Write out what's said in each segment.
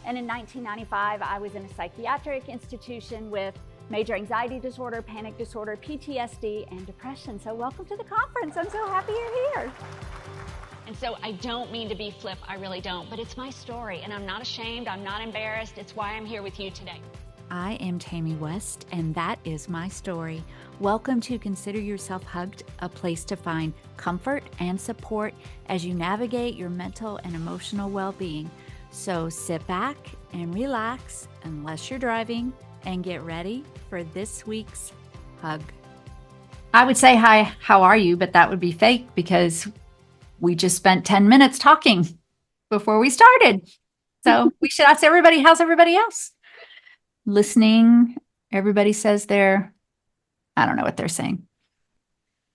And in 1995, I was in a psychiatric institution with major anxiety disorder, panic disorder, PTSD, and depression. So welcome to the conference. I'm so happy you're here. And so I don't mean to be flip, I really don't, but it's my story and I'm not ashamed, I'm not embarrassed. It's why I'm here with you today. I am Tammy West, and that is my story. Welcome to Consider Yourself Hugged, a place to find comfort and support as you navigate your mental and emotional well-being. So sit back and relax, unless you're driving, and get ready for this week's hug. I would say hi, how are you? But that would be fake because we just spent 10 minutes talking before we started. So we should ask everybody, how's everybody else? Listening, everybody says I don't know what they're saying.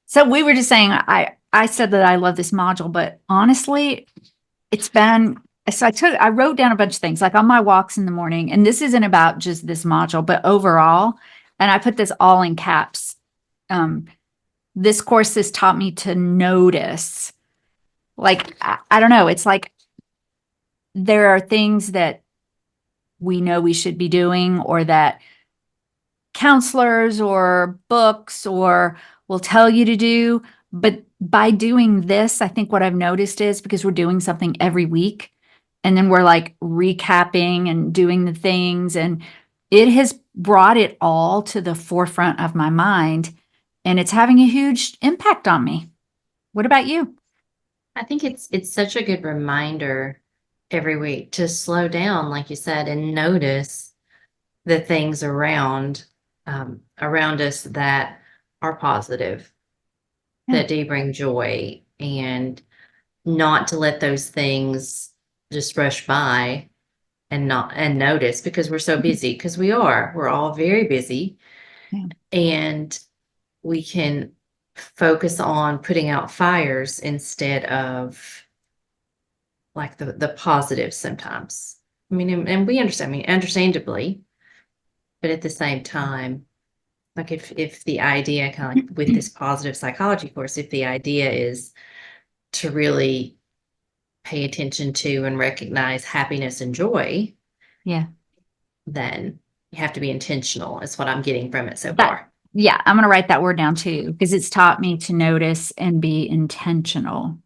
So we were just saying, I said that I love this module, but honestly, I wrote down a bunch of things like on my walks in the morning, and this isn't about just this module, but overall, and I put this all in caps. This course has taught me to notice, like, I don't know, it's like there are things that we know we should be doing, or that counselors or books or will tell you to do. But by doing this, I think what I've noticed is because we're doing something every week and then we're like recapping and doing the things, and it has brought it all to the forefront of my mind, and it's having a huge impact on me. What about you? I think it's such a good reminder every week to slow down, like you said, and notice the things around us that are positive, that do bring joy, and not to let those things just rush by and notice, because we're so busy, because we're all very busy. And we can focus on putting out fires instead of like the positives sometimes. I mean, and we understand, understandably, but at the same time, like if the idea, kind of like with this positive psychology course, if the idea is to really pay attention to and recognize happiness and joy, then you have to be intentional. Is what I'm getting from it so far. Yeah, I'm going to write that word down too, because it's taught me to notice and be intentional.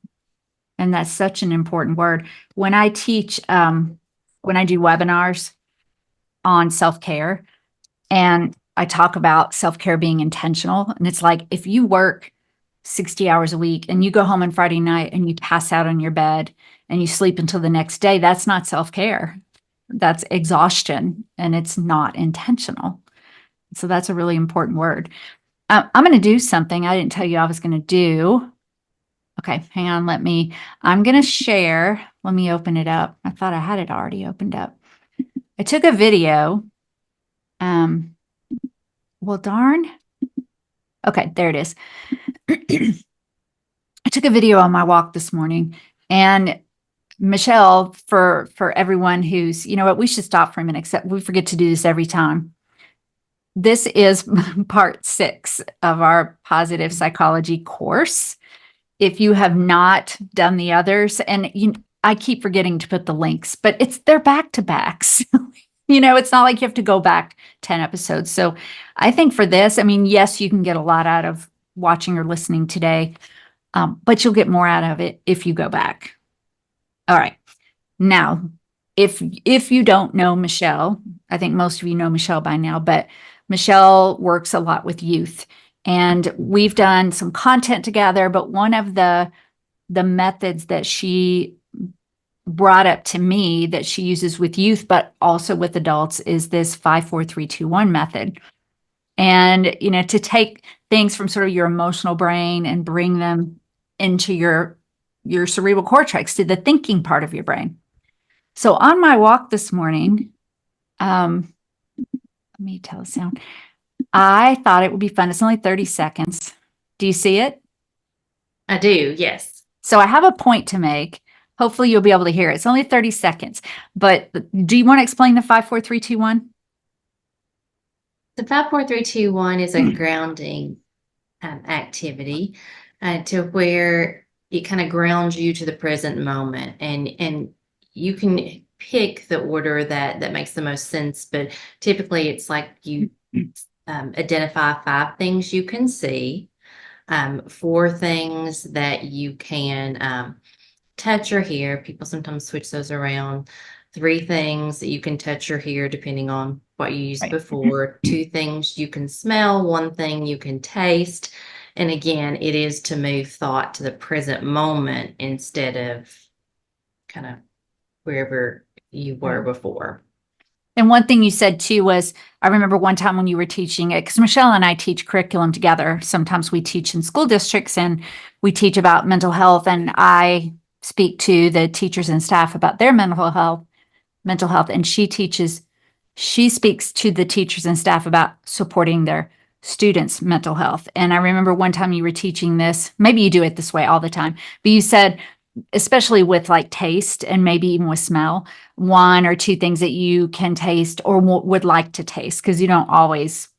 And that's such an important word. When I teach, when I do webinars on self-care, and I talk about self-care being intentional, and it's like, if you work 60 hours a week and you go home on Friday night and you pass out on your bed and you sleep until the next day, that's not self-care. That's exhaustion, and it's not intentional. So that's a really important word. I'm going to do something I didn't tell you I was going to do. Okay, hang on. I'm going to share. Let me open it up. I thought I had it already opened up. I took a video. Well, darn. Okay, there it is. I took a video on my walk this morning, and Michelle, for everyone who's, you know what, we should stop for a minute, except we forget to do this every time. This is part 6 of our positive psychology course. If you have not done the others, and I keep forgetting to put the links, but they're back to backs. It's not like you have to go back 10 episodes. So I think for this, I mean, yes, you can get a lot out of watching or listening today, but you'll get more out of it if you go back. All right. Now, if you don't know Michelle, I think most of you know Michelle by now, but Michelle works a lot with youth, and we've done some content together, but one of the methods that she brought up to me that she uses with youth, but also with adults, is this 5-4-3-2-1 method. And, to take things from sort of your emotional brain and bring them into your cerebral cortex, to the thinking part of your brain. So on my walk this morning, let me tell the sound. I thought it would be fun. It's only 30 seconds. Do you see it? I do, yes. So I have a point to make. Hopefully you'll be able to hear it. It's only 30 seconds. But do you want to explain the 5-4-3-2-1? The 5-4-3-2-1 is a grounding activity to where it kind of grounds you to the present moment, and you can pick the order that makes the most sense, but typically it's like you identify 5 things you can see, 4 things that you can touch or hear. People sometimes switch those around. 3 things that you can touch or hear, depending on what you used Right. before. 2 things you can smell. 1 thing you can taste. And again, it is to move thought to the present moment instead of kind of wherever you were before. And one thing you said too was, I remember one time when you were teaching it, because Michelle and I teach curriculum together. Sometimes we teach in school districts and we teach about mental health, and I speak to the teachers and staff about their mental health, and she speaks to the teachers and staff about supporting their students' mental health. And I remember one time you were teaching this, maybe you do it this way all the time, but you said, especially with like taste and maybe even with smell, 1 or 2 things that you can taste or would like to taste, because you don't always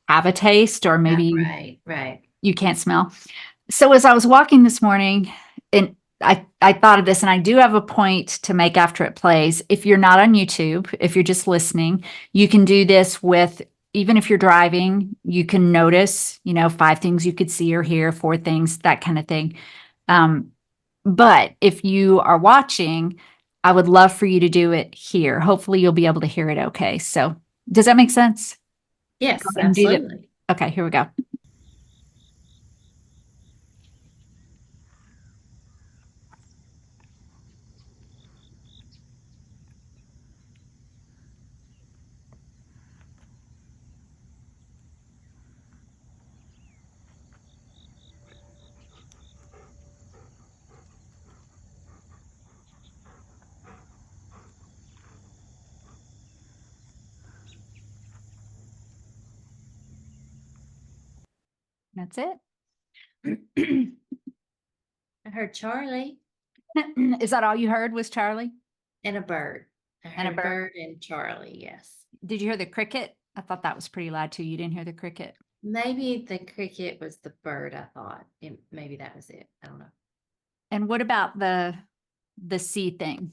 have a taste, or maybe Right. you can't smell. So as I was walking this morning, and I thought of this, and I do have a point to make after it plays. If you're not on YouTube, if you're just listening, you can do this with, even if you're driving, you can notice, 5 things you could see or hear, 4 things, that kind of thing. But if you are watching, I would love for you to do it here. Hopefully you'll be able to hear it okay. So does that make sense? Yes, Go ahead and do that. absolutely. Okay, here we go. That's it. I heard Charlie Is that all you heard was Charlie and a bird. I and a heard bird? bird and Charlie, yes. Did you hear the cricket? I thought that was pretty loud too. You didn't hear the cricket? Maybe the cricket was the bird, I thought. Maybe that was it. I don't know. And what about the sea thing?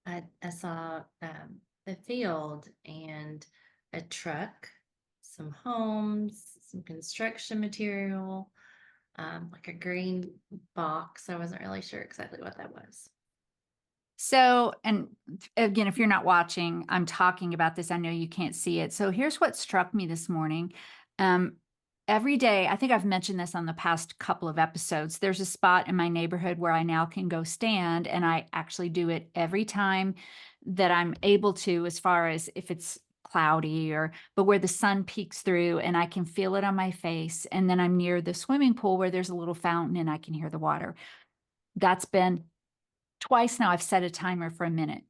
I saw the field and a truck, some homes, some construction material, like a green box. I wasn't really sure exactly what that was. So, and again, if you're not watching, I'm talking about this. I know you can't see it. So here's what struck me this morning. Every day, I think I've mentioned this on the past couple of episodes, there's a spot in my neighborhood where I now can go stand, and I actually do it every time that I'm able to, as far as if it's cloudy but where the sun peeks through and I can feel it on my face. And then I'm near the swimming pool where there's a little fountain and I can hear the water. That's been twice now. I've set a timer for a minute.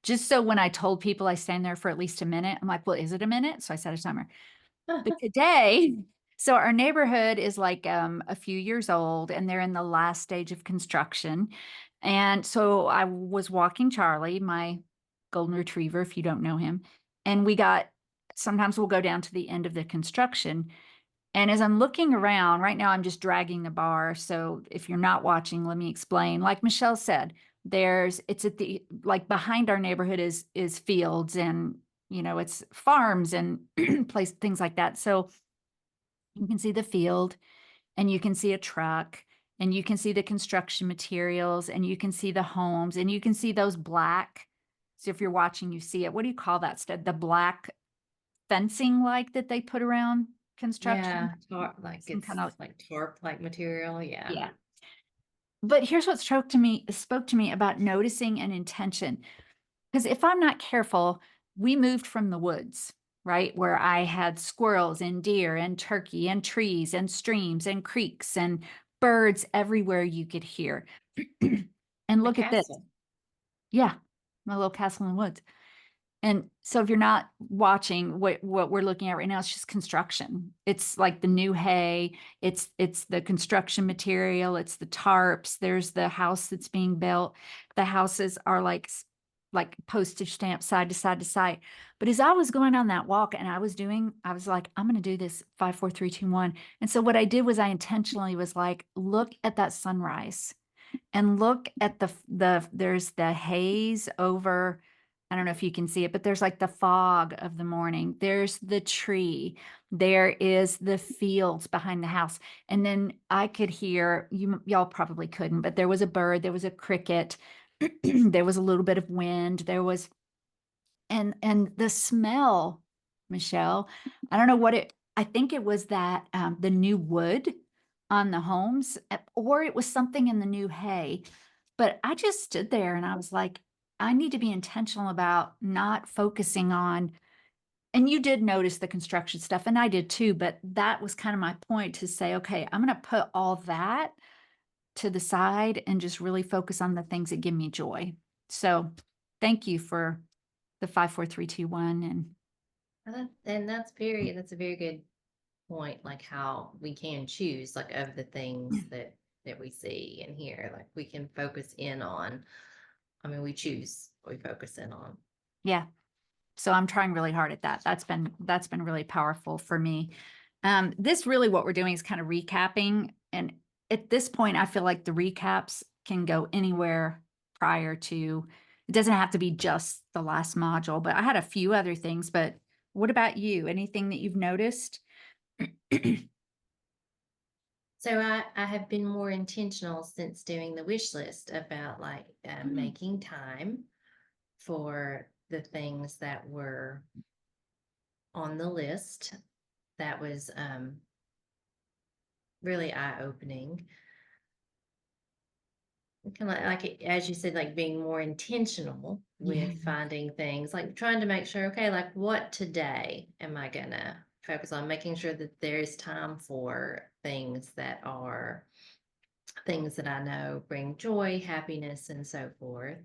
Just so when I told people I stand there for at least a minute, I'm like, well, is it a minute? So I set a timer. But today, so our neighborhood is like a few years old and they're in the last stage of construction. And so I was walking Charlie, my golden retriever, if you don't know him, and sometimes we'll go down to the end of the construction. And as I'm looking around, right now I'm just dragging the bar. So if you're not watching, let me explain. Like Michelle said, it's at the, like behind our neighborhood is fields and, it's farms and things like that. So you can see the field and you can see a truck and you can see the construction materials and you can see the homes and you can see those black. So if you're watching, you see it. What do you call that stuff? The black fencing like that they put around construction? Yeah, like Some it's kind of, like tarp-like material. Yeah. yeah. But here's what spoke to me about noticing and intention. Because if I'm not careful, we moved from the woods, right? Where I had squirrels and deer and turkey and trees and streams and creeks and birds everywhere you could hear. And The look at this. castle. Yeah, my little castle in the woods. And so if you're not watching, what we're looking at right now, it's just construction. It's like the new hay, it's the construction material, it's the tarps, there's the house that's being built. The houses are like postage stamps side to side to side. But as I was going on that walk and I was like, I'm going to do this 5, 4, 3, 2, 1. And so what I did was I intentionally was like, look at that sunrise. and look at there's the haze over. I don't know if you can see it, but there's like the fog of the morning. There's the tree. There is the fields behind the house. And then I could hear y'all probably couldn't, but there was a bird, there was a cricket, there was a little bit of wind, there was and the smell, Michelle, I don't know what I think it was that the new wood on the homes, or it was something in the new hay. But I just stood there and I was like, I need to be intentional about not focusing on, and you did notice the construction stuff, and I did too, but that was kind of my point to say, okay, I'm going to put all that to the side and just really focus on the things that give me joy. So thank you for the 5, 4, 3, 2, 1. And that's a very good point, like how we can choose like of the things that we see and hear, like we can focus in on. I mean, we choose what we focus in on. Yeah. So I'm trying really hard at that. That's been really powerful for me. This really what we're doing is kind of recapping. And at this point, I feel like the recaps can go anywhere prior to, it doesn't have to be just the last module, but I had a few other things. But what about you? Anything that you've noticed? So I have been more intentional since doing the wish list about like making time for the things that were on the list. That was really eye-opening. Kind of like as you said, like being more intentional with finding things, like trying to make sure, okay, like what today am I gonna focus on, making sure that there is time for things that are things that I know bring joy, happiness, and so forth.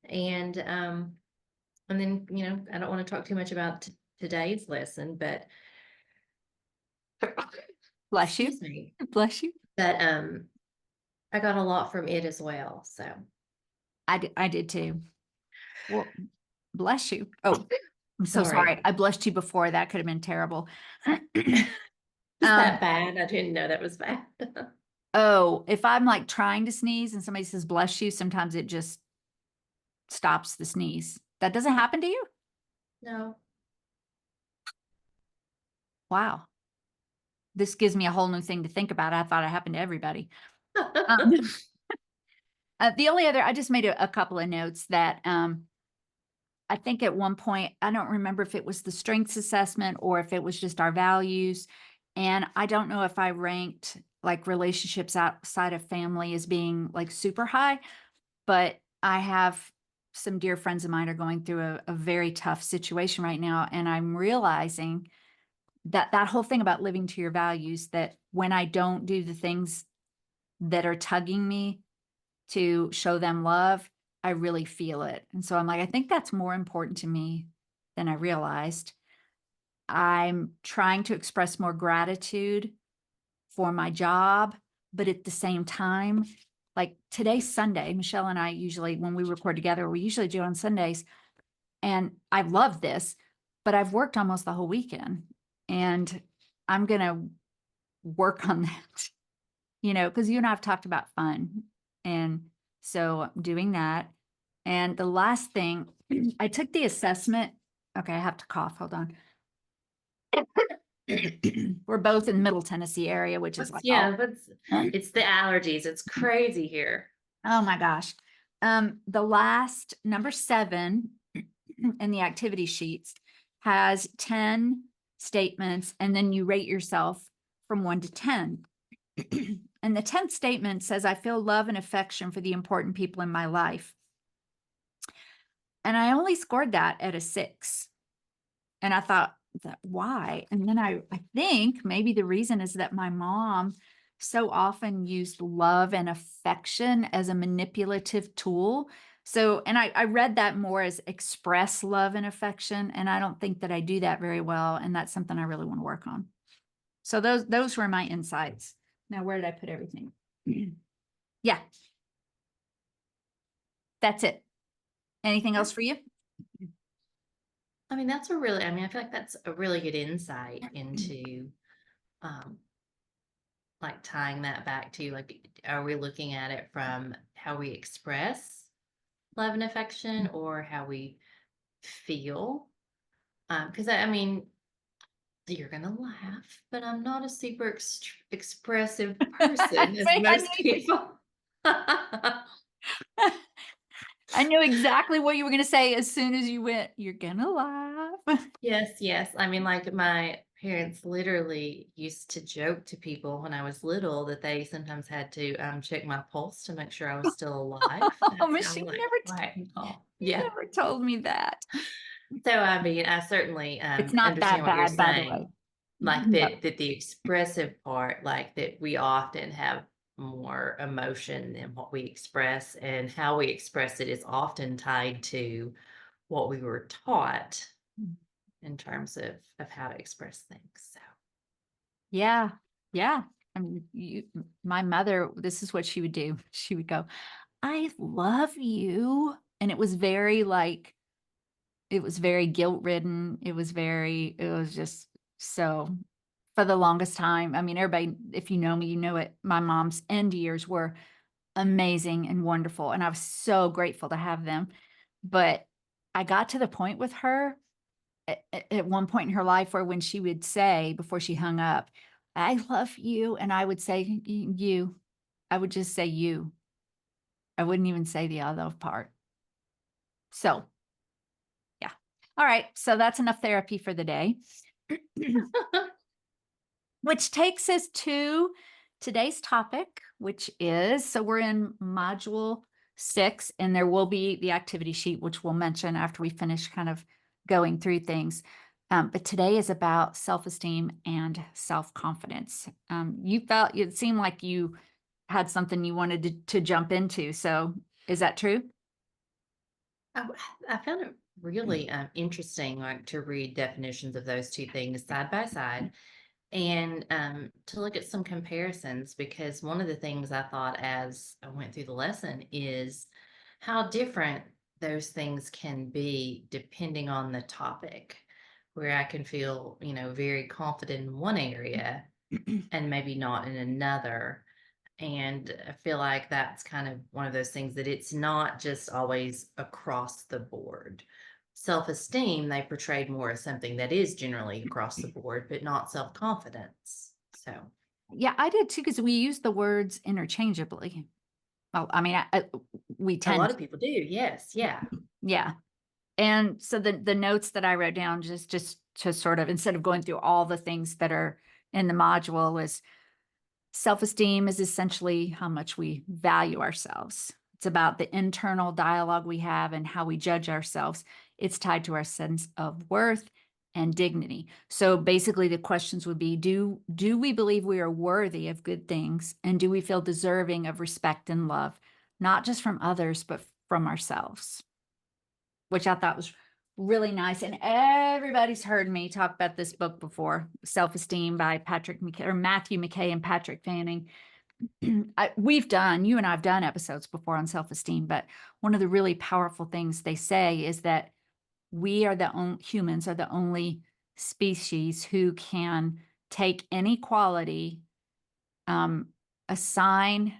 And then, I don't want to talk too much about today's lesson, but Bless you. excuse me, Bless you. but I got a lot from it as well. So I did too. Well, bless you. Oh, I'm so sorry. sorry. I blessed you before. That could have been terrible. Is that bad? I didn't know that was bad. Oh, if I'm like trying to sneeze and somebody says bless you, sometimes it just stops the sneeze. That doesn't happen to you? No. Wow. This gives me a whole new thing to think about. I thought it happened to everybody. Um, the only other, I just made a couple of notes that I think at one point, I don't remember if it was the strengths assessment or if it was just our values. And I don't know if I ranked like relationships outside of family as being like super high, but I have some dear friends of mine are going through a very tough situation right now. And I'm realizing that whole thing about living to your values, that when I don't do the things that are tugging me to show them love, I really feel it. And so I'm like, I think that's more important to me than I realized. I'm trying to express more gratitude for my job, but at the same time, like today's Sunday, Michelle and I usually, when we record together, we usually do on Sundays. And I love this, but I've worked almost the whole weekend and I'm going to work on that, because you and I have talked about fun. And so I'm doing that. And the last thing, I took the assessment. Okay, I have to cough. Hold on. We're both in Middle Tennessee area, which is like, but it's the allergies. It's crazy here. oh my gosh. The last number 7 in the activity sheets has 10 statements, and then you rate yourself from 1 to 10. And the 10th statement says, I feel love and affection for the important people in my life. And I only scored that at a 6. And I thought, why? And then I think maybe the reason is that my mom so often used love and affection as a manipulative tool. So, and I read that more as express love and affection. And I don't think that I do that very well. And that's something I really want to work on. So those were my insights. Now, where did I put everything? Yeah. That's it. Anything else for you? I mean, I feel like that's a really good insight into um, like tying that back to like, are we looking at it from how we express love and affection or how we feel? Because I mean, you're gonna laugh, but I'm not a super expressive person as most people. I knew exactly what you were going to say as soon as you went, you're going to laugh. Yes, yes. I mean, like my parents literally used to joke to people when I was little that they sometimes had to check my pulse to make sure I was still alive. Oh, That's how Michelle, like quiet and calm. you Yeah. never told me that. So I mean, I certainly It's not understand that what you're bad, by the way. saying. Like No. that the expressive part, like that we often have more emotion than what we express, and how we express it is often tied to what we were taught in terms of how to express things. So Yeah. Yeah. I mean, my mother, this is what she would do. She would go, I love you. And it was very guilt ridden. It was just so for the longest time. I mean, everybody, if you know me, you know it. My mom's end years were amazing and wonderful. And I was so grateful to have them. But I got to the point with her at one point in her life where when she would say before she hung up, I love you. And I would say, you. I would just say you. I wouldn't even say the other part. So, yeah. All right. So that's enough therapy for the day. Which takes us to today's topic, which is so we're in module 6, and there will be the activity sheet, which we'll mention after we finish kind of going through things. But today is about self-esteem and self-confidence. You felt it seemed like you had something you wanted to jump into. So is that true? I found it really interesting, like to read definitions of those two things side by side, and to look at some comparisons, because one of the things I thought as I went through the lesson is how different those things can be depending on the topic, where I can feel, very confident in one area and maybe not in another. And I feel like that's kind of one of those things that it's not just always across the board. Self-esteem, they portrayed more as something that is generally across the board, but not self-confidence. So, Yeah, I did too, because we use the words interchangeably. Well, I mean, we a lot tend of people do. Yes. Yeah. yeah. And so the notes that I wrote down just to sort of instead of going through all the things that are in the module was self-esteem is essentially how much we value ourselves. It's about the internal dialogue we have and how we judge ourselves. It's tied to our sense of worth and dignity. So basically the questions would be do we believe we are worthy of good things, and do we feel deserving of respect and love, not just from others but from ourselves? Which I thought was really nice. And everybody's heard me talk about this book before, Self-Esteem by Patrick McKay or Matthew McKay and Patrick Fanning. You and I have done episodes before on self-esteem, but one of the really powerful things they say is that humans are the only species who can take any quality, assign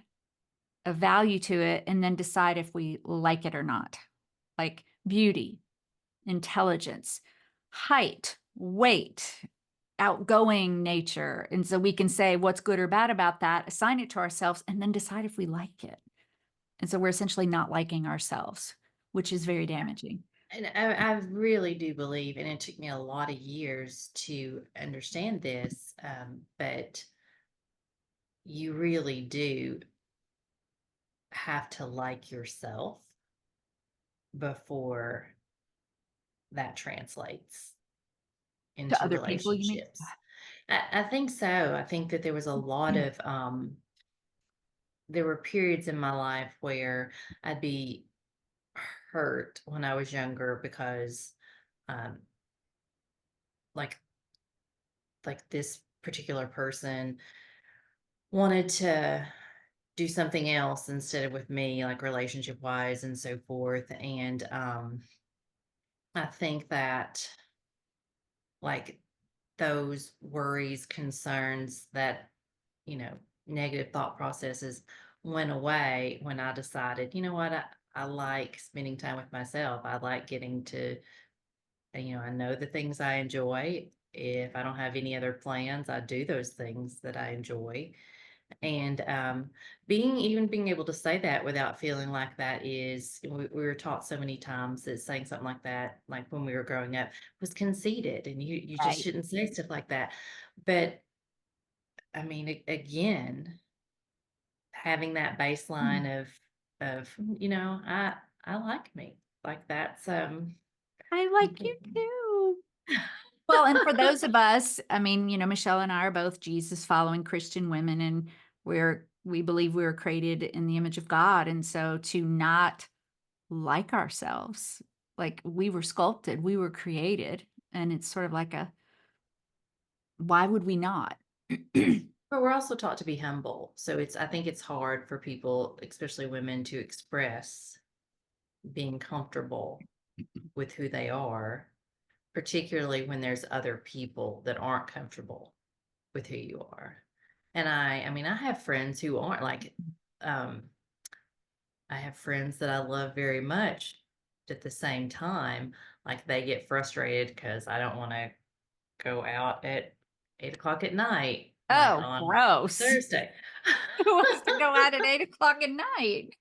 a value to it, and then decide if we like it or not. Like beauty, intelligence, height, weight, outgoing nature. And so we can say what's good or bad about that, assign it to ourselves, and then decide if we like it. And so we're essentially not liking ourselves, which is very damaging. And I really do believe, and it took me a lot of years to understand this, but you really do have to like yourself before that translates To into other people, you mean? relationships. I think so. I think that there was a lot of there were periods in my life where I'd be hurt when I was younger because um like this particular person wanted to do something else instead of with me, like relationship wise and so forth. And I think that like those worries, concerns that, negative thought processes went away when I decided, you know what, I like spending time with myself. I like getting to, I know the things I enjoy. If I don't have any other plans, I do those things that I enjoy. And being able to say that without feeling like that is, we were taught so many times that saying something like that, like when we were growing up, was conceited, and you just Right. shouldn't say stuff like that. But I mean, again, having that baseline of I like me, like that's I like you too. Well, and for those of us, I mean, Michelle and I are both Jesus following Christian women, and we believe we were created in the image of God. And so to not like ourselves, like we were sculpted, we were created, and it's sort of like why would we not? but we're also taught to be humble. So I think it's hard for people, especially women, to express being comfortable with who they are, particularly when there's other people that aren't comfortable with who you are. And I mean, I have friends who aren't like, um, I have friends that I love very much. At the same time, like they get frustrated because I don't want to go out at 8 o'clock at night, like Oh, on gross. Thursday. Who wants to go out at 8 o'clock at night?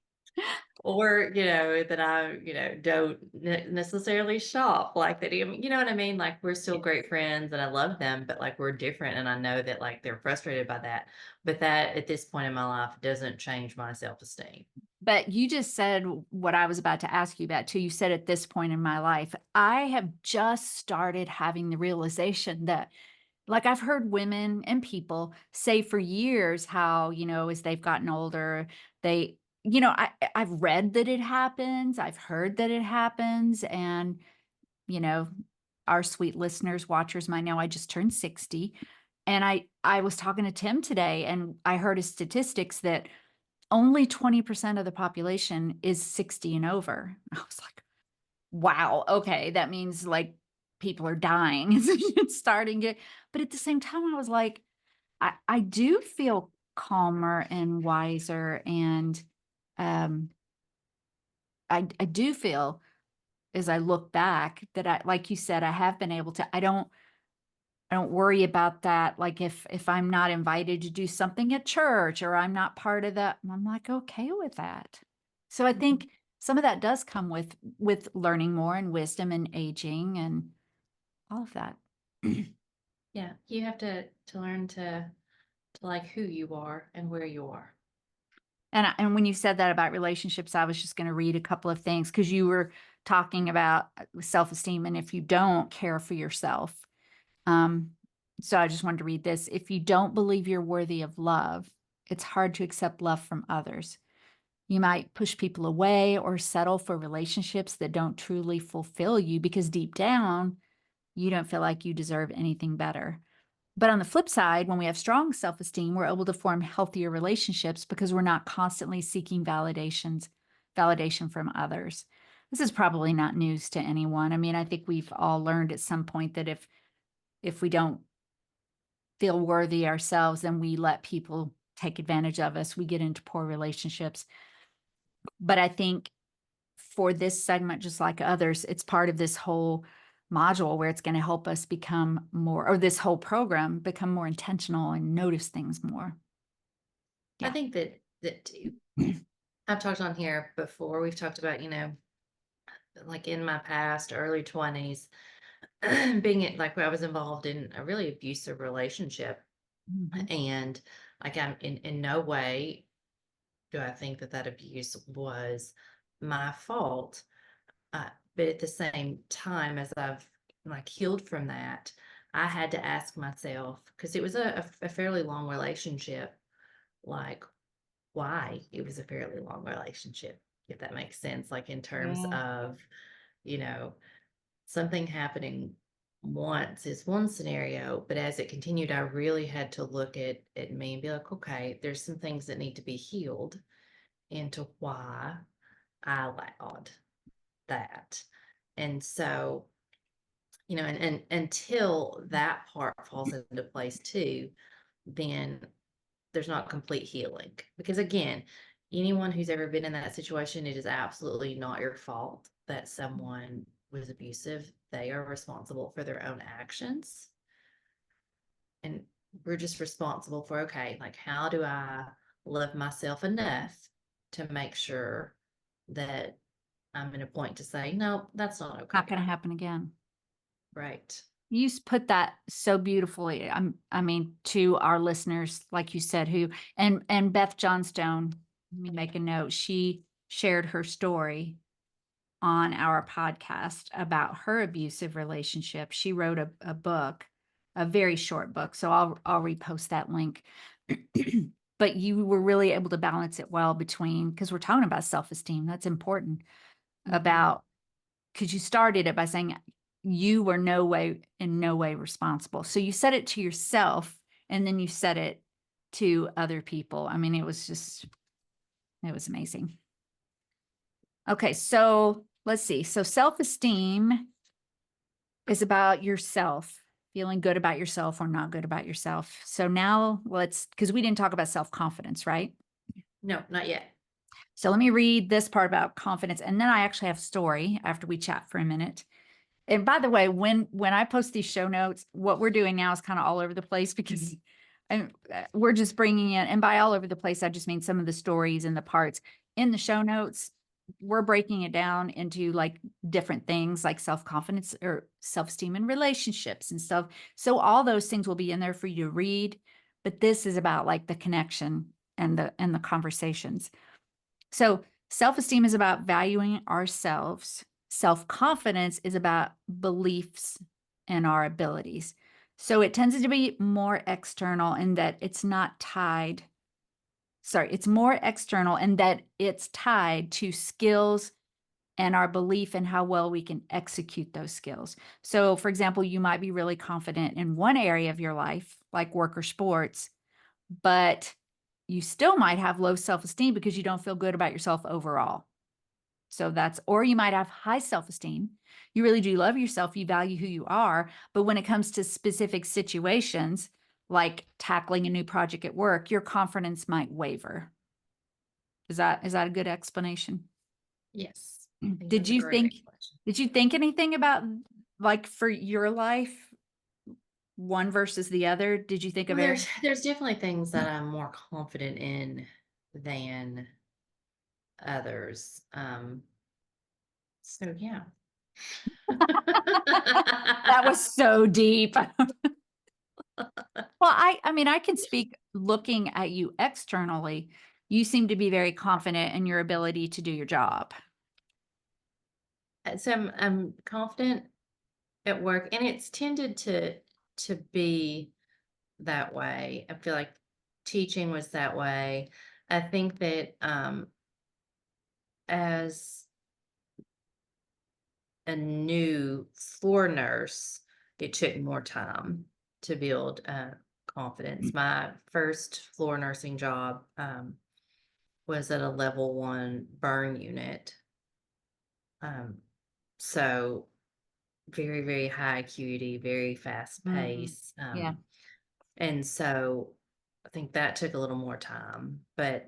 Or, that I, don't necessarily shop like that. You know what I mean? Like we're still great friends and I love them, but like we're different. And I know that like they're frustrated by that. But that at this point in my life doesn't change my self-esteem. But you just said what I was about to ask you about too. You said at this point in my life, I have just started having the realization that, like, I've heard women and people say for years how, as they've gotten older, I've read that it happens, I've heard that it happens. And, you know, our sweet listeners, watchers might know I just turned 60. And I was talking to Tim today, and I heard his statistics that only 20% of the population is 60 and over. I was like, wow, okay, that means like people are dying. It's starting to, but at the same time, I was like, I do feel calmer and wiser. And um, I do feel as I look back that like you said, I have been able to, I don't worry about that. Like if I'm not invited to do something at church or I'm not part of that, I'm like okay with that. So I think some of that does come with learning more and wisdom and aging and all of that. Yeah, you have to learn to like who you are and where you are. And when you said that about relationships, I was just going to read a couple of things because you were talking about self-esteem and if you don't care for yourself. Um, so I just wanted to read this. If you don't believe you're worthy of love, it's hard to accept love from others. You might push people away or settle for relationships that don't truly fulfill you because deep down, you don't feel like you deserve anything better. But on the flip side, when we have strong self-esteem, we're able to form healthier relationships because we're not constantly seeking validation from others. This is probably not news to anyone. I mean, I think we've all learned at some point that if we don't feel worthy ourselves, then we let people take advantage of us. We get into poor relationships. But I think for this segment, just like others, it's part of this whole module where it's going to help us become more, or this whole program become more intentional and notice things more. I Yeah. think that too. I've talked on here before. We've talked about, like in my past early 20s, being like I was involved in a really abusive relationship. Mhm. And like I'm in no way do I think that abuse was my fault. But at the same time, as I've like healed from that, I had to ask myself, because it was a fairly long relationship, like why it was a fairly long relationship, if that makes sense, like in terms Yeah. of, you know, something happening once is one scenario, but as it continued, I really had to look at me and be like, okay, there's some things that need to be healed into why I allowed that. And so, and until that part falls into place too, then there's not complete healing. Because again, anyone who's ever been in that situation, it is absolutely not your fault that someone was abusive. They are responsible for their own actions. And we're just responsible for, okay, like, how do I love myself enough to make sure that I'm in a point to say, no, that's not Not okay. going to happen again. Right. You put that so beautifully. I mean, to our listeners, like you said, and Beth Johnstone, let me make a note. She shared her story on our podcast about her abusive relationship. She wrote a book, a very short book. So I'll repost that link. But you were really able to balance it well between, because we're talking about self-esteem. That's important. About, because you started it by saying you were in no way responsible. So you said it to yourself and then you said it to other people. I mean, it was amazing. Okay, so let's see. So self-esteem is about yourself, feeling good about yourself or not good about yourself. So now because we didn't talk about self-confidence, right? No, not yet. So let me read this part about confidence. And then I actually have a story after we chat for a minute. And by the way, when I post these show notes, what we're doing now is kind of all over the place because we're just bringing in, and by all over the place, I just mean some of the stories and the parts in the show notes. We're breaking it down into like different things like self-confidence or self-esteem and relationships and stuff. So all those things will be in there for you to read. But this is about like the connection and the conversations. So self-esteem is about valuing ourselves. Self-confidence is about beliefs and our abilities. So it tends to be more external in that it's not tied. Sorry, it's more external in that it's tied to skills and our belief in how well we can execute those skills. So, for example, you might be really confident in one area of your life, like work or sports, but you still might have low self-esteem because you don't feel good about yourself overall. So or you might have high self-esteem. You really do love yourself. You value who you are. But when it comes to specific situations, like tackling a new project at work, your confidence might waver. Is that a good explanation? Yes. Did you think anything about like for your life, one versus the other? Did you think of Well, there's definitely things that I'm more confident in than others. So yeah. That was so deep. Well, I mean, I can speak looking at you externally. You seem to be very confident in your ability to do your job. So I'm confident at work, and it's tended to be that way. I feel like teaching was that way. I think that as a new floor nurse, it took more time to build confidence. My first floor nursing job was at a level 1 burn unit. So very, very high acuity, very fast pace. Yeah. And so I think that took a little more time. But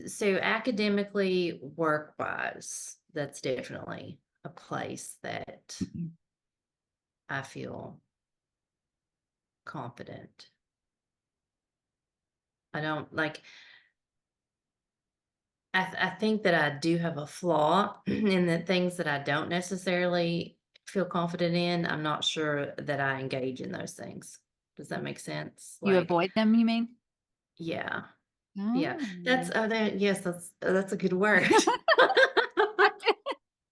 so academically, work wise, that's definitely a place that I feel confident. I don't like, I think that I do have a flaw in the things that I don't necessarily feel confident in. I'm not sure that I engage in those things. Does that make sense? You Like, avoid them, you mean? yeah, yeah. Oh. Yes, that's a good word.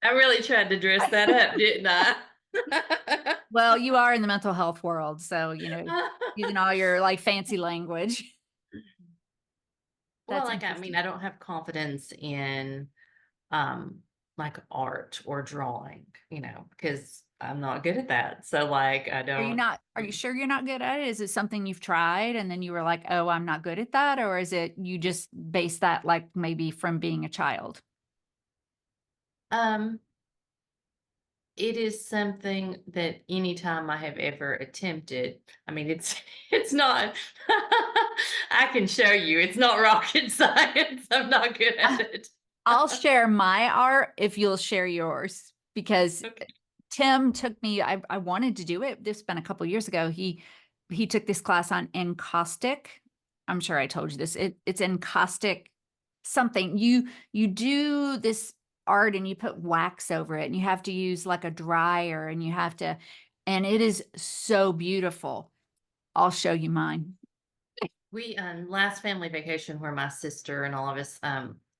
I really tried to dress that up, didn't I? Well, you are in the mental health world, so using all your like fancy language. Well, That's like, I mean, interesting. I don't have confidence in um like art or drawing, because I'm not good at that. So like I don't. Are you sure you're not good at it? Is it something you've tried and then you were like, oh, I'm not good at that? Or is it you just base that like maybe from being a child? Um it is something that anytime I have ever attempted, I mean, it's not, I can show you, it's not rocket science. I'm not good at it. I'll share my art if you'll share yours, because Okay. Tim took me, I wanted to do it. This has been a couple years ago. He took this class on encaustic. I'm sure I told you this. It's encaustic something. You do this art and you put wax over it and you have to use like a dryer and you have to, and it is so beautiful. I'll show you mine. We last family vacation where my sister and all of us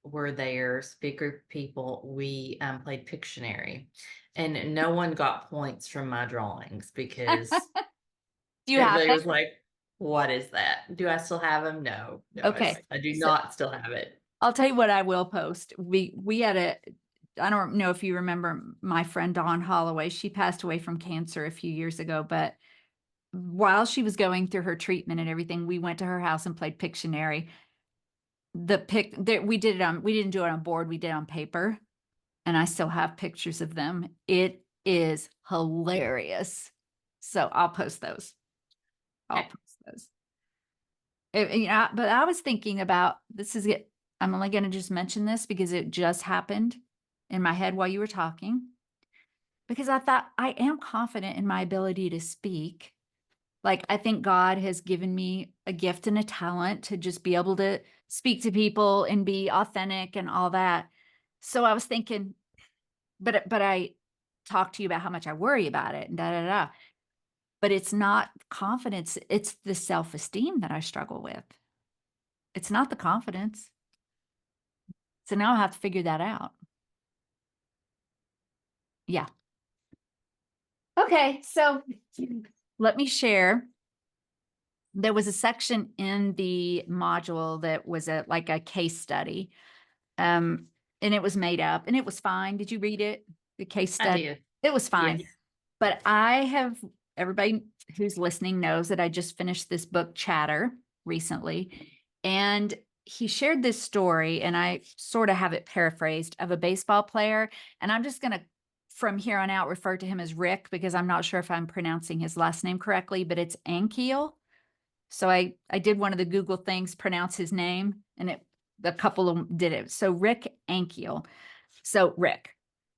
were there, it's a big group of people, we played Pictionary. And no one got points from my drawings because Do you have everybody it? was like, what is that? Do I still have them? No, no, Okay. I do So not still have it. I'll tell you what I will post. We had a, I don't know if you remember my friend Dawn Holloway. She passed away from cancer a few years ago, but while she was going through her treatment and everything, we went to her house and played Pictionary. We did it on, we didn't do it on board, we did it on paper, and I still have pictures of them. It is hilarious. So I'll post those. I'll Okay. post those. But I was thinking about this is it. I'm only going to just mention this because it just happened in my head while you were talking. Because I thought I am confident in my ability to speak. Like, I think God has given me a gift and a talent to just be able to speak to people and be authentic and all that. So I was thinking, but I talk to you about how much I worry about it and da da da. But it's not confidence, it's the self-esteem that I struggle with. It's not the confidence. So now I have to figure that out. Yeah. Okay, so let me share. There was a section in the module that was like a case study. And it was made up and it was fine. Did you read it? The case I study? did. It was fine. Yes. But everybody who's listening knows that I just finished this book, Chatter, recently. And he shared this story, and I sort of have it paraphrased, of a baseball player. And I'm just going to, from here on out, refer to him as Rick because I'm not sure if I'm pronouncing his last name correctly, but it's Ankiel. So I did one of the Google things, pronounce his name, and a couple of them did it. So Rick Ankiel. So Rick.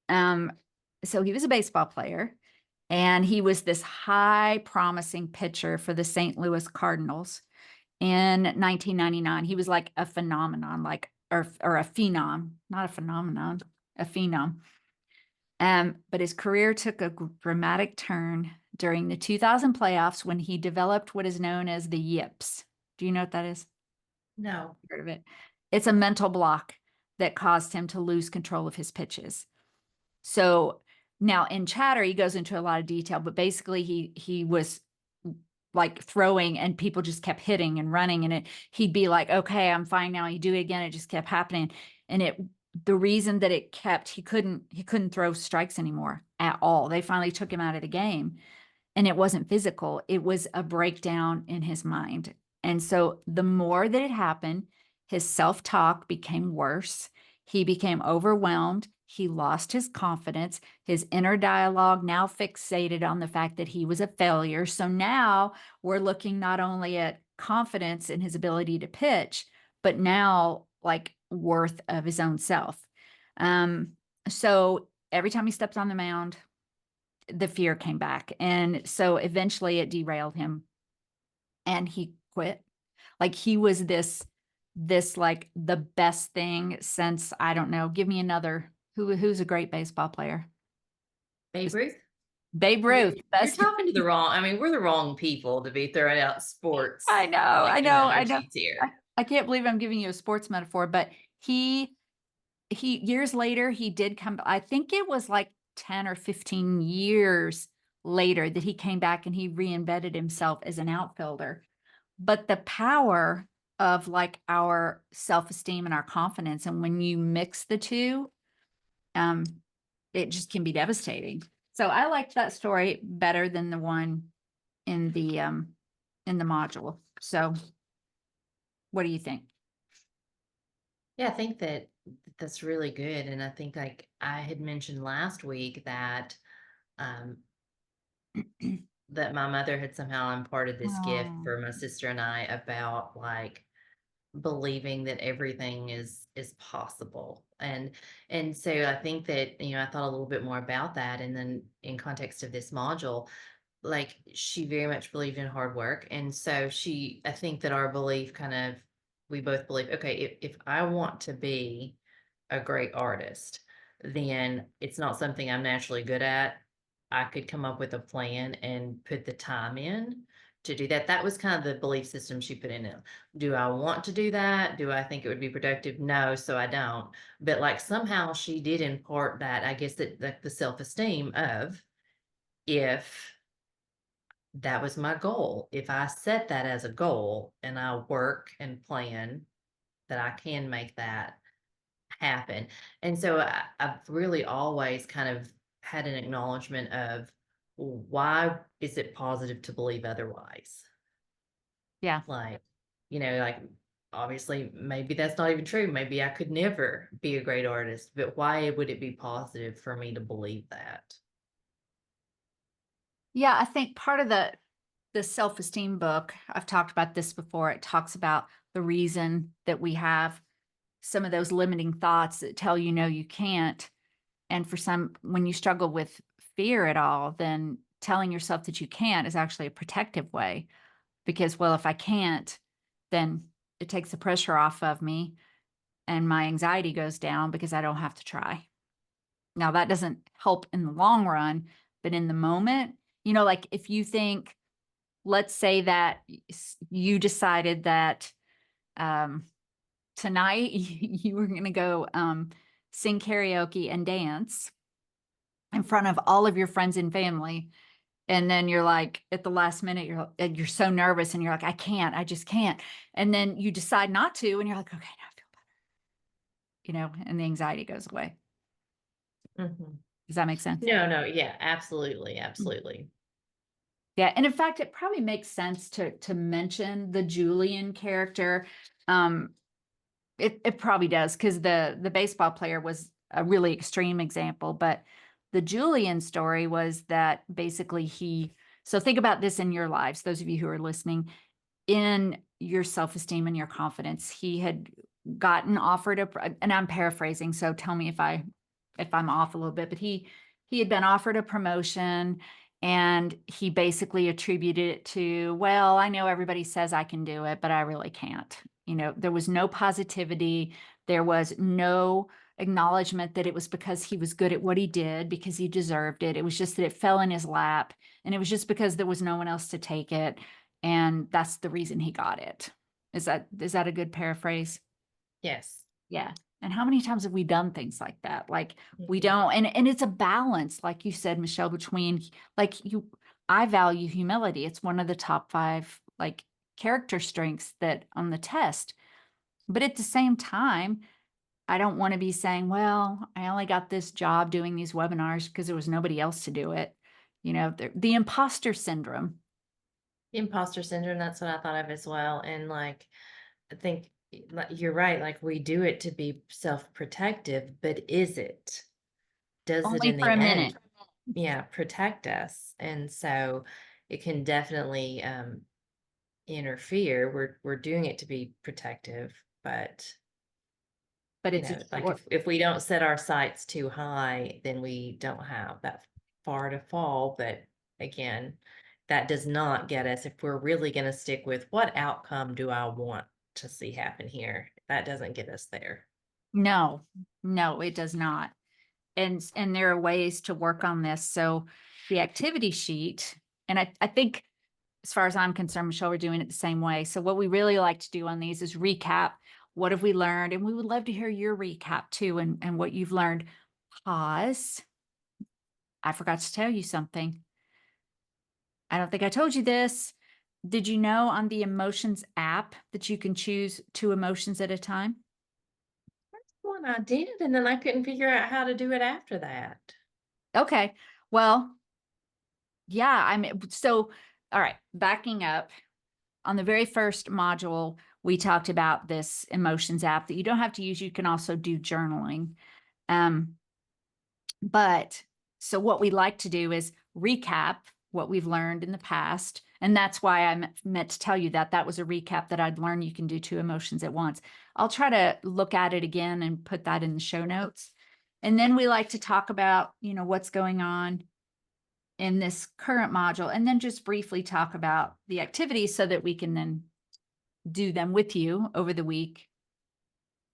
Um, so he was a baseball player, and he was this high promising pitcher for the St. Louis Cardinals in 1999. He was like a phenomenon, like or a phenom, not a phenomenon, a phenom. But his career took a dramatic turn during the 2000 playoffs when he developed what is known as the yips. Do you know what that is? No. Heard of it? It's a mental block that caused him to lose control of his pitches. So now in Chatter, he goes into a lot of detail, but basically he was like throwing and people just kept hitting and running, and he'd be like, okay, I'm fine now. You do it again. It just kept happening. And the reason that it kept, he couldn't throw strikes anymore at all. They finally took him out of the game, and it wasn't physical. It was a breakdown in his mind. And so the more that it happened, his self-talk became worse. He became overwhelmed. He lost his confidence. His inner dialogue now fixated on the fact that he was a failure. So now we're looking not only at confidence in his ability to pitch, but now like worth of his own self. So every time he stepped on the mound, the fear came back. And so eventually it derailed him and he quit. Like he was this like the best thing since, I don't know, give me another, who's a great baseball player? Babe Ruth? Babe You're, Ruth. you're talking to the wrong, I mean, we're the wrong people to be throwing out I sports know, like I know, I know. analogies here. I can't believe I'm giving you a sports metaphor, but he years later, he did come, I think it was like 10 or 15 years later that he came back and he reinvented himself as an outfielder. But the power of like our self-esteem and our confidence, and when you mix the two, um, it just can be devastating. So I liked that story better than the one in the module. So what do you think? Yeah, I think that's really good. And I think, like I had mentioned last week, that um, that my mother had somehow imparted this gift Oh, for my sister and I about like believing that everything is possible. And so I think that, I thought a little bit more about that. And then in context of this module, like she very much believed in hard work. And so I think that our belief kind of, we both believe, okay, if I want to be a great artist, then it's not something I'm naturally good at. I could come up with a plan and put the time in to do that. That was kind of the belief system she put in it. Do I want to do that? Do I think it would be productive? No, so I don't. But like somehow she did impart that, I guess that like the self-esteem of if that was my goal, if I set that as a goal and I work and plan, that I can make that happen. And so I've really always kind of had an acknowledgement of why is it positive to believe otherwise? yeah. Like, like obviously maybe that's not even true. Maybe I could never be a great artist, but why would it be positive for me to believe that? Yeah, I think part of the self-esteem book, I've talked about this before. It talks about the reason that we have some of those limiting thoughts that tell you no, you can't. And for some, when you struggle with fear at all, then telling yourself that you can't is actually a protective way because, well, if I can't, then it takes the pressure off of me and my anxiety goes down because I don't have to try. Now, that doesn't help in the long run, but in the moment, like if you think, let's say that you decided that um, tonight you were going to go sing karaoke and dance in front of all of your friends and family. And then you're like, at the last minute, you're so nervous and you're like, I just can't. And then you decide not to, and you're like, okay, now I feel better, and the anxiety goes away. Mhm. Does that make sense? No, no, yeah, absolutely, absolutely. Yeah, and in fact, it probably makes sense to mention the Julian character. Um, it probably does because the baseball player was a really extreme example, but the Julian story was that basically so think about this in your lives, those of you who are listening, in your self-esteem and your confidence. He had gotten offered and I'm paraphrasing, so tell me if I'm off a little bit, but he had been offered a promotion and he basically attributed it to, well, I know everybody says I can do it, but I really can't. There was no positivity. There was no acknowledgement that it was because he was good at what he did, because he deserved it. It was just that it fell in his lap. And it was just because there was no one else to take it. And that's the reason he got it. Is that a good paraphrase? Yes. Yeah. And how many times have we done things like that? Like we Mhm. don't, and it's a balance, like you said, Michelle, between I value humility. It's one of the top 5 like character strengths that on the test. But at the same time, I don't want to be saying, well, I only got this job doing these webinars because there was nobody else to do it. The imposter syndrome. Imposter syndrome, that's what I thought of as well. And like, I think like, you're right. Like, we do it to be self-protective, but is it? Does it Only in for the a end, minute. yeah, protect us? And so it can definitely interfere. We're doing it to be protective, but But it's a like short. if we don't set our sights too high, then we don't have that far to fall. But again, that does not get us if we're really going to stick with what outcome do I want to see happen here. That doesn't get us there. No, no, it does not. And there are ways to work on this. So the activity sheet, and I think as far as I'm concerned, Michelle, we're doing it the same way. So what we really like to do on these is recap. What have we learned? And we would love to hear your recap too and what you've learned. Pause. I forgot to tell you something. I don't think I told you this. Did you know on the emotions app that you can choose 2 emotions at a time? One I did, and then I couldn't figure out how to do it after that. Okay. Well, yeah, so all right, backing up. On the very first module, we talked about this emotions app that you don't have to use. You can also do journaling. But So what we like to do is recap what we've learned in the past. And that's why I meant to tell you that that was a recap that I'd learned you can do 2 emotions at once. I'll try to look at it again and put that in the show notes. And then we like to talk about, what's going on in this current module, and then just briefly talk about the activities so that we can then do them with you over the week.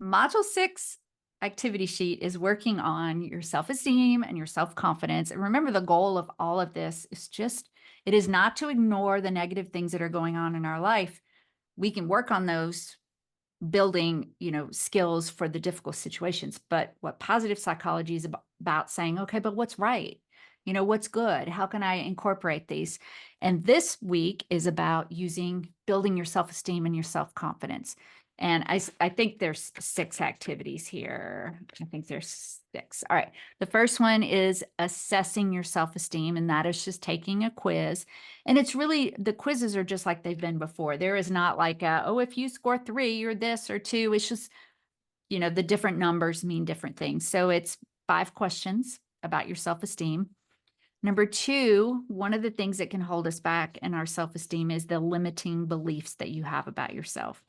Module 6 activity sheet is working on your self-esteem and your self-confidence. And remember, the goal of all of this is it is not to ignore the negative things that are going on in our life. We can work on those, building, skills for the difficult situations. But what positive psychology is about saying, okay, but what's right? What's good? How can I incorporate these? And this week is about building your self-esteem and your self-confidence. And I think there's 6 activities here. I think there's 6. All right. The first one is assessing your self-esteem, and that is just taking a quiz. And it's really, the quizzes are just like they've been before. There is not like, if you score 3, you're this, or 2. It's just, the different numbers mean different things. So it's 5 questions about your self-esteem. Number 2, one of the things that can hold us back in our self-esteem is the limiting beliefs that you have about yourself.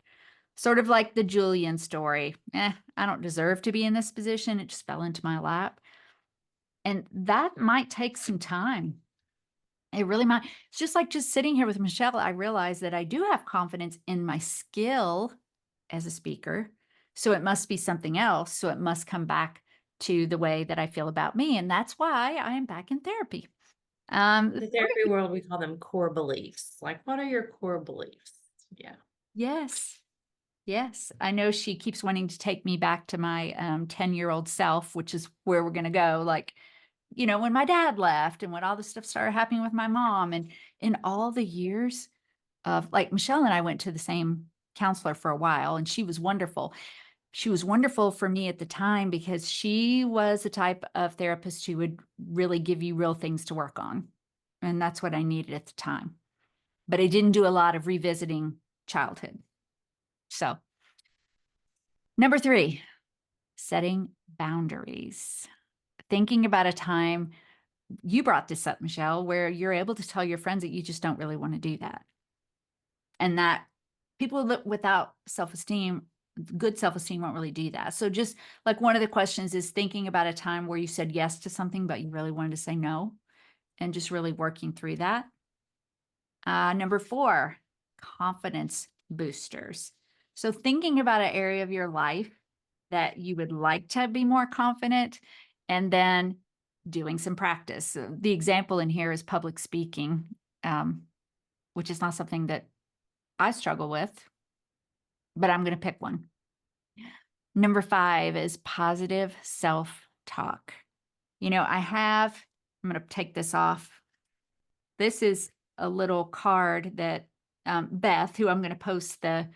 Sort of like the Julian story. I don't deserve to be in this position. It just fell into my lap. And that might take some time. It really might. It's just like just sitting here with Michelle, I realize that I do have confidence in my skill as a speaker. So it must be something else. So it must come back to the way that I feel about me. And that's why I am back in therapy. The therapy world, we call them core beliefs. Like, what are your core beliefs? Yeah. Yes. Yes. I know she keeps wanting to take me back to my 10-year-old self, which is where we're going to go. Like, when my dad left and when all this stuff started happening with my mom, and in all the years of, like, Michelle and I went to the same counselor for a while, and she was wonderful. She was wonderful for me at the time because she was the type of therapist who would really give you real things to work on. And that's what I needed at the time. But I didn't do a lot of revisiting childhood. So, number 3, setting boundaries. Thinking about a time, you brought this up, Michelle, where you're able to tell your friends that you just don't really want to do that. And that people without self-esteem, good self-esteem, won't really do that. So just like one of the questions is thinking about a time where you said yes to something, but you really wanted to say no, and just really working through that. Number 4, confidence boosters. So thinking about an area of your life that you would like to be more confident, and then doing some practice. So the example in here is public speaking, which is not something that I struggle with, but I'm going to pick one. Number 5 is positive self-talk. I'm going to take this off. This is a little card that Beth, who I'm going to post the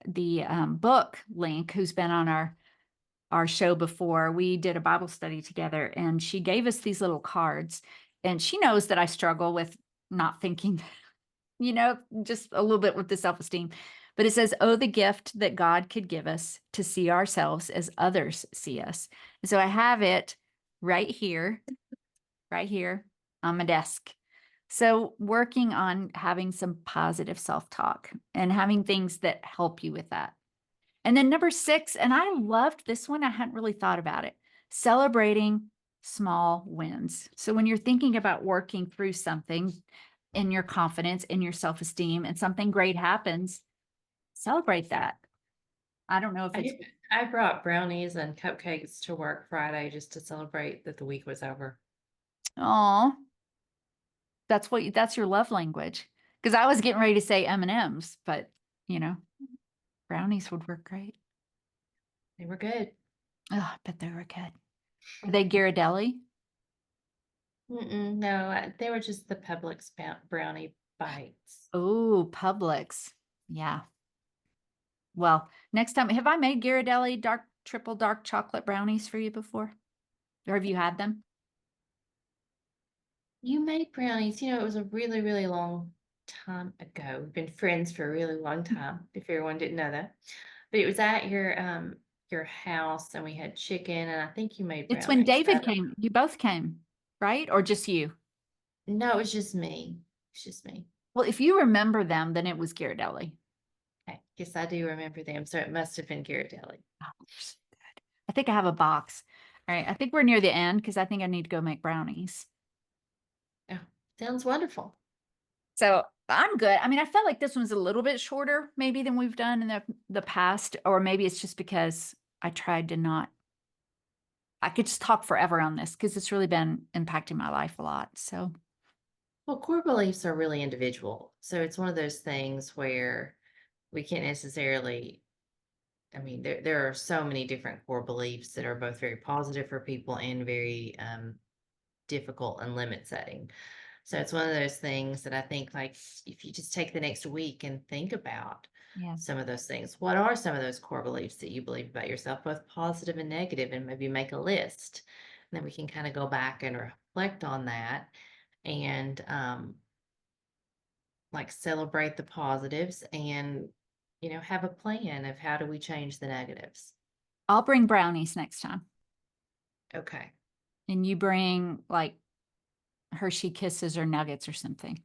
book link, who's been on our show before. We did a Bible study together, and she gave us these little cards, and she knows that I struggle with not thinking, just a little bit with the self-esteem. But it says, oh, the gift that God could give us to see ourselves as others see us. And so I have it right here on my desk. So working on having some positive self-talk and having things that help you with that. And then number 6, and I loved this one. I hadn't really thought about it. Celebrating small wins. So when you're thinking about working through something in your confidence, in your self-esteem, and something great happens, celebrate that. I don't know if it's... I brought brownies and cupcakes to work Friday just to celebrate that the week was over. Oh, that's your love language. Because I was getting ready to say M&Ms, but brownies would work great. They were good. Oh, I bet they were good. Were they Ghirardelli? No, they were just the Publix brownie bites. Oh, Publix. Yeah. Well, next time, have I made Ghirardelli triple dark chocolate brownies for you before? Or have you had them? You made brownies. It was a really, really long time ago. We've been friends for a really long time, if everyone didn't know that. But it was at your house, and we had chicken, and I think you made brownies. It's when David came. You both came. right? Or just you? No, it was just me. It's just me. Well, if you remember them, then it was Ghirardelli. Okay. Guess I do remember them. So it must have been Ghirardelli. Oh, they're so good. I think I have a box. All right. I think we're near the end because I think I need to go make brownies. Oh, sounds wonderful. So I'm good. I mean, I felt like this one's a little bit shorter maybe than we've done in the past, or maybe it's just because I tried to not, I could just talk forever on this because it's really been impacting my life a lot. So Well, core beliefs are really individual. So it's one of those things where we can't necessarily, I mean, there are so many different core beliefs that are both very positive for people and very difficult and limit setting. So it's one of those things that I think, like, if you just take the next week and think about yeah, some of those things, what are some of those core beliefs that you believe about yourself, both positive and negative, and maybe make a list. And then we can kind of go back and reflect on that and like celebrate the positives and, have a plan of how do we change the negatives. I'll bring brownies next time. Okay. And you bring like Hershey Kisses or nuggets or something.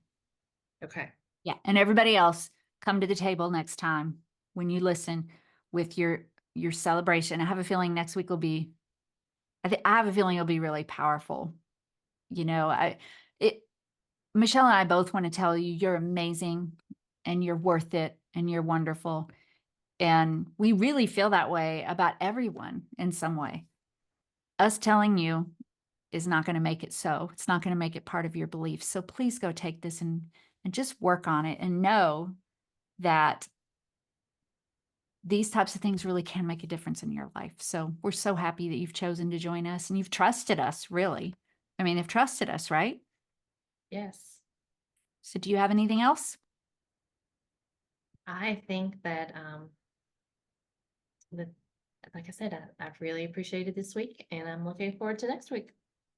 Okay. Yeah. And everybody else, come to the table next time when you listen with your celebration. I have a feeling next week will be, I have a feeling it'll be really powerful. Michelle and I both want to tell you you're amazing and you're worth it and you're wonderful. And we really feel that way about everyone in some way. Us telling you is not going to make it so. It's not going to make it part of your beliefs. So please go take this and just work on it and know that these types of things really can make a difference in your life. So we're so happy that you've chosen to join us and you've trusted us, really. I mean, they've trusted us, right? Yes. So do you have anything else? I think that like I said, I've really appreciated this week and I'm looking forward to next week.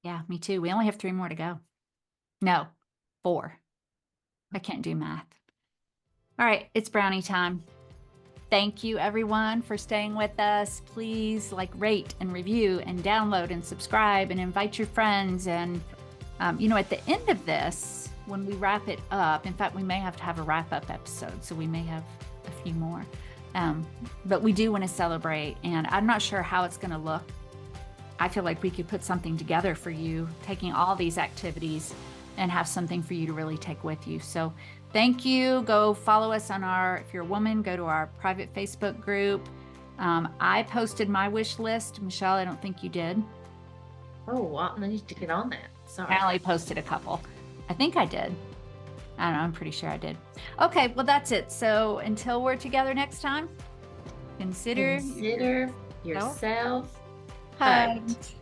Yeah, me too. We only have 3 more to go. No, 4. I can't do math. All right, it's brownie time. Thank you everyone for staying with us. Please rate and review and download and subscribe and invite your friends. And, at the end of this, when we wrap it up, in fact, we may have to have a wrap up episode. So we may have a few more, but we do want to celebrate and I'm not sure how it's going to look. I feel like we could put something together for you, taking all these activities and have something for you to really take with you. So thank you. Go follow us on if you're a woman, go to our private Facebook group. I posted my wish list. Michelle, I don't think you did. Oh, well, I need to get on that. Sorry. I only posted a couple. I think I did. I don't know. I'm pretty sure I did. Okay. Well, that's it. So until we're together next time, consider yourself hugged.